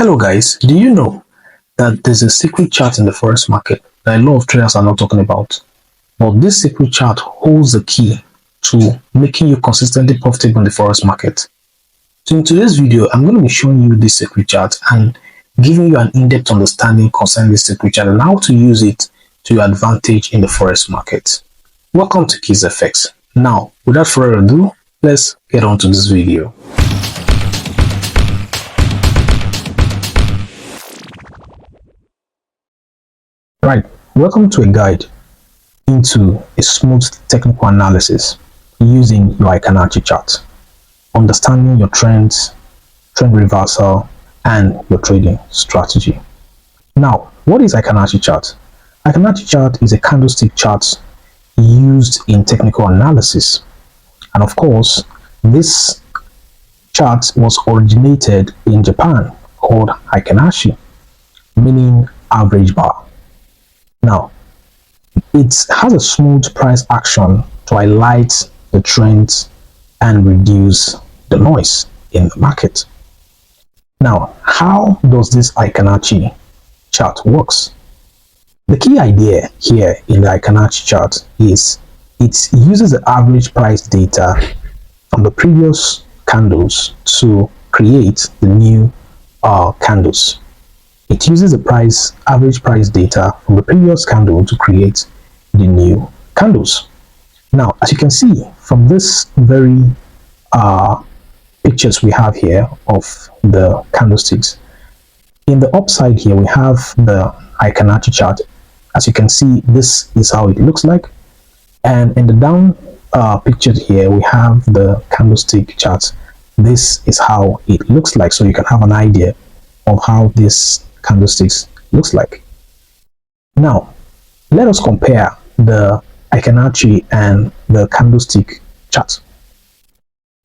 Hello guys, do you know that there's a secret chart in the forex market that a lot of traders are not talking about? But this secret chart holds the key to making you consistently profitable in the forex market. So in today's video, I'm going to be showing you this secret chart and giving you an in-depth understanding concerning this secret chart and how to use it to your advantage in the forex market. Welcome to Keys FX. Now, without further ado, let's get on to this video. Right, welcome to a guide into a smooth technical analysis using your Fibonacci chart, understanding your trends, trend reversal, and your trading strategy. Now, what is Fibonacci chart? Fibonacci chart is a candlestick chart used in technical analysis, and of course, this chart was originated in Japan, called Fibonacci, meaning average bar. Now, it has a smooth price action to highlight the trends and reduce the noise in the market. Now, how does this Fibonacci chart works? The key idea here in the Fibonacci chart is it uses the average price data from the previous candles to create the new candles. It uses the average price data from the previous candle to create the new candles. Now, as you can see from this very pictures we have here of the candlesticks, in the upside here we have the Fibonacci chart. As you can see, this is how it looks like, and in the down picture here we have the candlestick chart. This is how it looks like, so you can have an idea of how this candlesticks looks like. Now, let us compare the Fibonacci and the candlestick chart.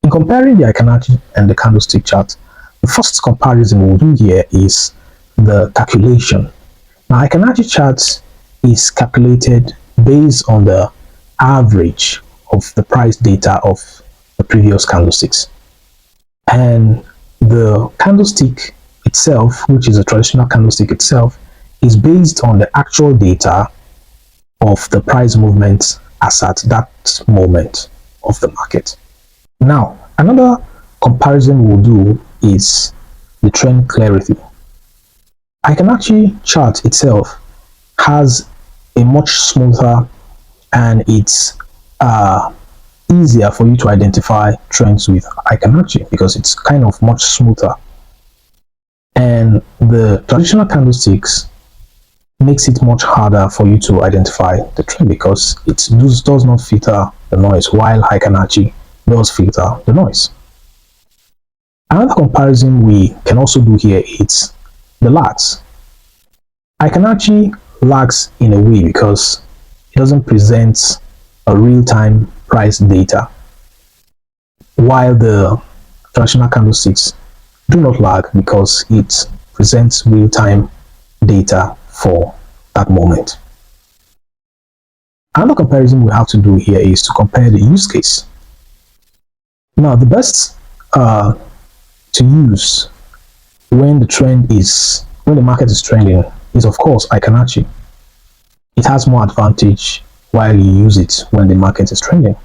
In comparing the Fibonacci and the candlestick chart, the first comparison we'll do here is the calculation. Now, Fibonacci chart is calculated based on the average of the price data of the previous candlesticks, and the candlestick itself, which is a traditional candlestick itself, is based on the actual data of the price movement as at that moment of the market. Now, another comparison we'll do is the trend clarity. Fibonacci chart itself has a much smoother, and it's easier for you to identify trends with Fibonacci because it's kind of much smoother. And the traditional candlesticks makes it much harder for you to identify the trend because it does not filter the noise, while Fibonacci does filter the noise. Another comparison we can also do here is the lags. Fibonacci lags in a way because it doesn't present a real-time price data, while the traditional candlesticks do not lag because it presents real-time data for that moment. Another comparison we have to do here is to compare the use case. Now, the best to use when the market is trending is of course Fibonacci. It has more advantage while you use it when the market is trending,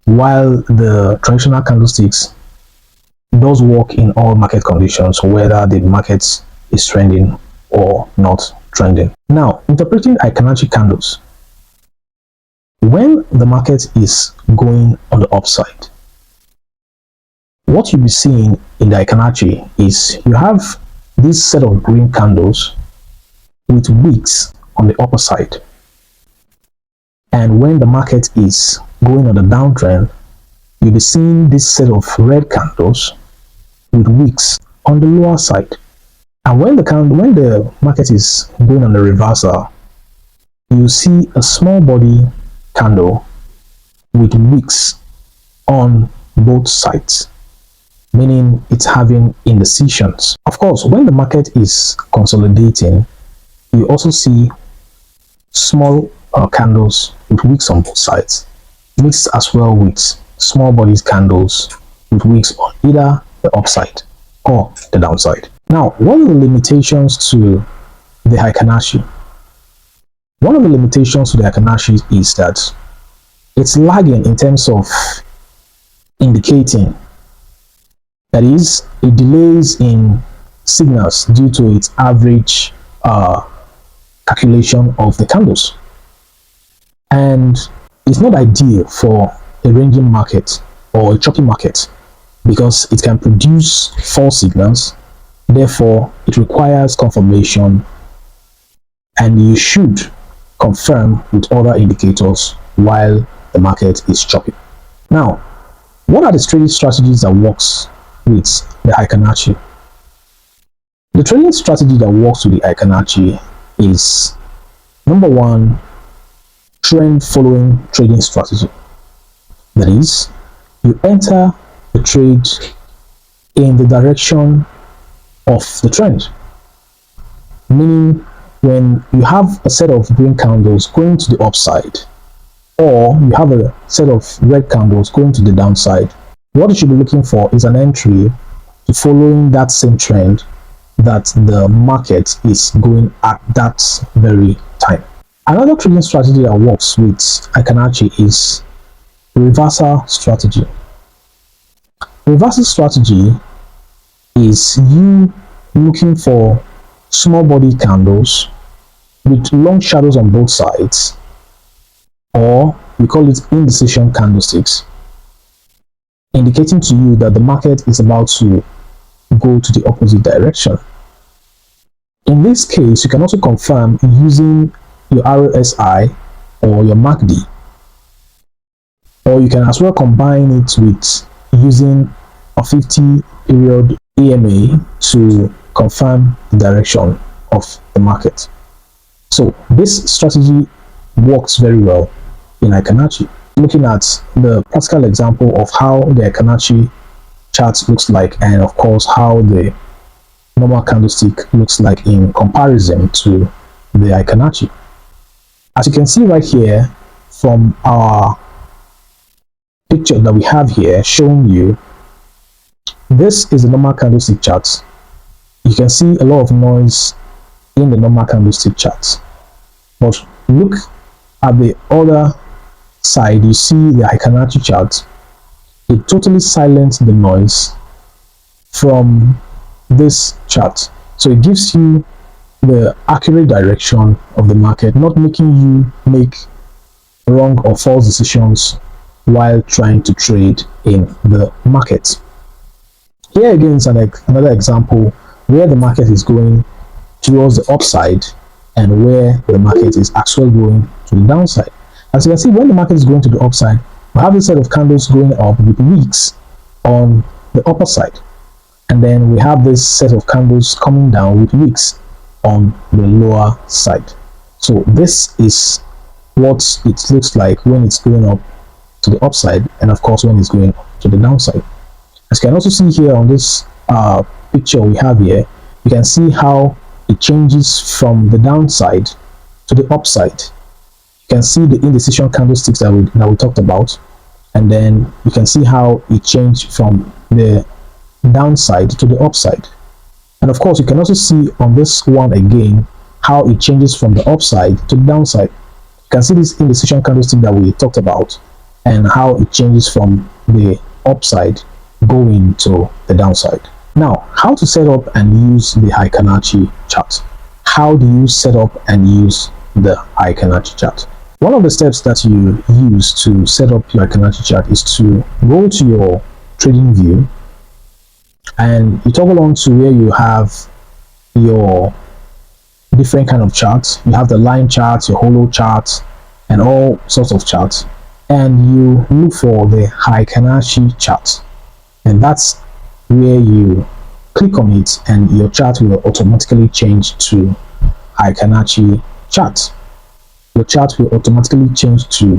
while the traditional candlesticks does work in all market conditions, whether the market is trending or not trending. Now, interpreting Fibonacci candles. When the market is going on the upside, what you'll be seeing in the Fibonacci is you have this set of green candles with wicks on the upper side. And when the market is going on the downtrend, you'll be seeing this set of red candles with wicks on the lower side. And when the market is going on the reversal, you see a small body candle with wicks on both sides, meaning it's having indecisions. Of course, when the market is consolidating, you also see small candles with wicks on both sides, mixed as well with small bodies candles with wicks on either the upside or the downside. Now, what are the limitations to the Heikin-Ashi? One of the limitations to the Heikin-Ashi is that it's lagging in terms of indicating. That is, it delays in signals due to its average calculation of the candles. And it's not ideal for a ranging market or a choppy market because it can produce false signals. Therefore, it requires confirmation, and you should confirm with other indicators while the market is choppy. Now, what are the trading strategies that works with the Heikin-Ashi? The trading strategy that works with the Heikin-Ashi is, number one, trend following trading strategy. That is, you enter the trade in the direction of the trend, meaning when you have a set of green candles going to the upside, or you have a set of red candles going to the downside, what you should be looking for is an entry to following that same trend that the market is going at that very time. Another trading strategy that works with Heikin-Ashi is reversal strategy. Reversal strategy is you looking for small body candles with long shadows on both sides, or we call it indecision candlesticks, indicating to you that the market is about to go to the opposite direction. In this case, you can also confirm using your RSI or your MACD, or you can as well combine it with using a 50 period EMA to confirm the direction of the market. So this strategy works very well in Heikin-Ashi. Looking at the practical example of how the Heikin-Ashi chart looks like, and of course how the normal candlestick looks like in comparison to the Heikin-Ashi. As you can see right here from our picture that we have here showing you, this is the normal candlestick chart. You can see a lot of noise in the normal candlestick chart, but look at the other side. You see the Heikin-Ashi chart. It totally silenced the noise from this chart, so it gives you the accurate direction of the market, not making you make wrong or false decisions while trying to trade in the market. Here again is another example where the market is going towards the upside and where the market is actually going to the downside. As you can see, when the market is going to the upside, we have a set of candles going up with wicks on the upper side, and then we have this set of candles coming down with wicks on the lower side. So this is what it looks like when it's going up to the upside, and of course when it's going to the downside. As you can also see here on this picture we have here, you can see how it changes from the downside to the upside. You can see the indecision candlesticks that we talked about, and then you can see how it changed from the downside to the upside. And of course, you can also see on this one again how it changes from the upside to the downside. You can see this indecision candlestick that we talked about and how it changes from the upside going to the downside. Now, how to set up and use the Heikin-Ashi chart? How do you set up and use the Heikin-Ashi chart? One of the steps that you use to set up your Heikin-Ashi chart is to go to your TradingView, and you toggle on to where you have your different kind of charts. You have the line charts, your holo charts, and all sorts of charts, and you look for the Heikin-Ashi chart, and that's where you click on it and your chart will automatically change to Heikin-Ashi chart. Your chart will automatically change to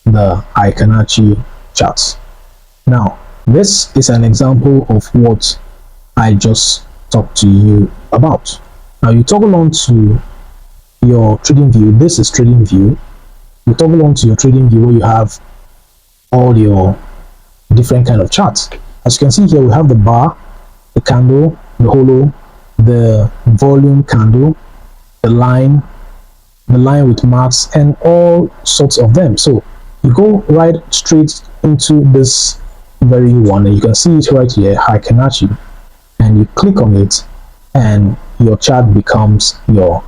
the Heikin-Ashi chart. Now, this is an example of what I just talked to you about. Now you toggle on to your TradingView. This is TradingView. You toggle on to your TradingView where you have all your different kind of charts. As you can see here, we have the bar, the candle, the holo, the volume candle, the line with marks, and all sorts of them. So you go right straight into this very one, and you can see it right here, Heikenhachi, and you click on it, and your chart becomes your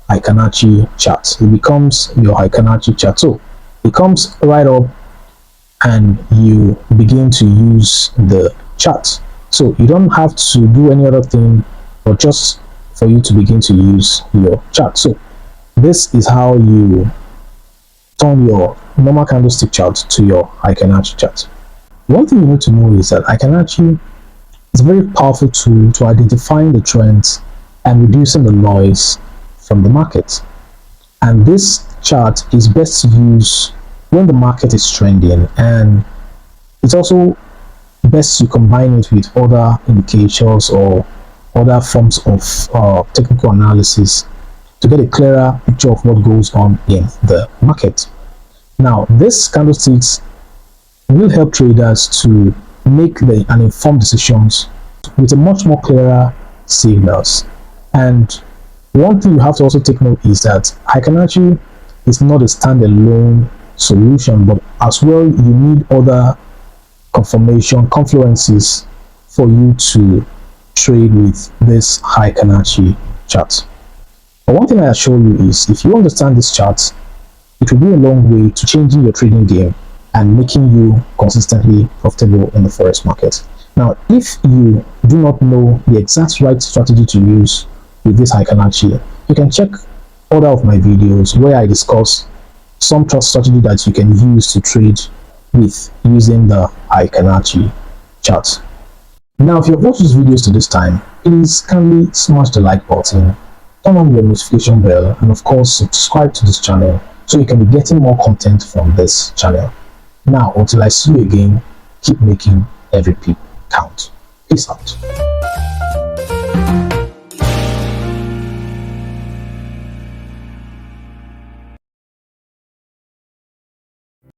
Heikenhachi chart. It becomes your Heikenhachi chart. So it comes right up, and you begin to use the chart. So you don't have to do any other thing, but just for you to begin to use your chart. So this is how you turn your normal candlestick chart to your Heikenhachi chart. One thing you need to know is that Heikenhachi is a very powerful tool to identifying the trends and reducing the noise from the market. And this chart is best to use when the market is trending, and it's also best to combine it with other indicators or other forms of technical analysis to get a clearer picture of what goes on in the market. Now, this candlesticks will help traders to make an informed decisions with a much more clearer signals. And one thing you have to also take note is that Heikenhachi is not a standalone solution, but as well you need other confluences for you to trade with this Heikenhachi chart. But one thing I assure you is, if you understand this chart, it will go a long way to changing your trading game and making you consistently profitable in the forex market. Now, if you do not know the exact right strategy to use with this Heikenhachi, you can check other of my videos where I discuss some chart strategy that you can use to trade with using the Heikenhachi chart. Now, if you have watched these videos to this time, please kindly smash the like button, turn on your notification bell, and of course subscribe to this channel so you can be getting more content from this channel. Now, until I see you again, keep making every peep count. Peace out.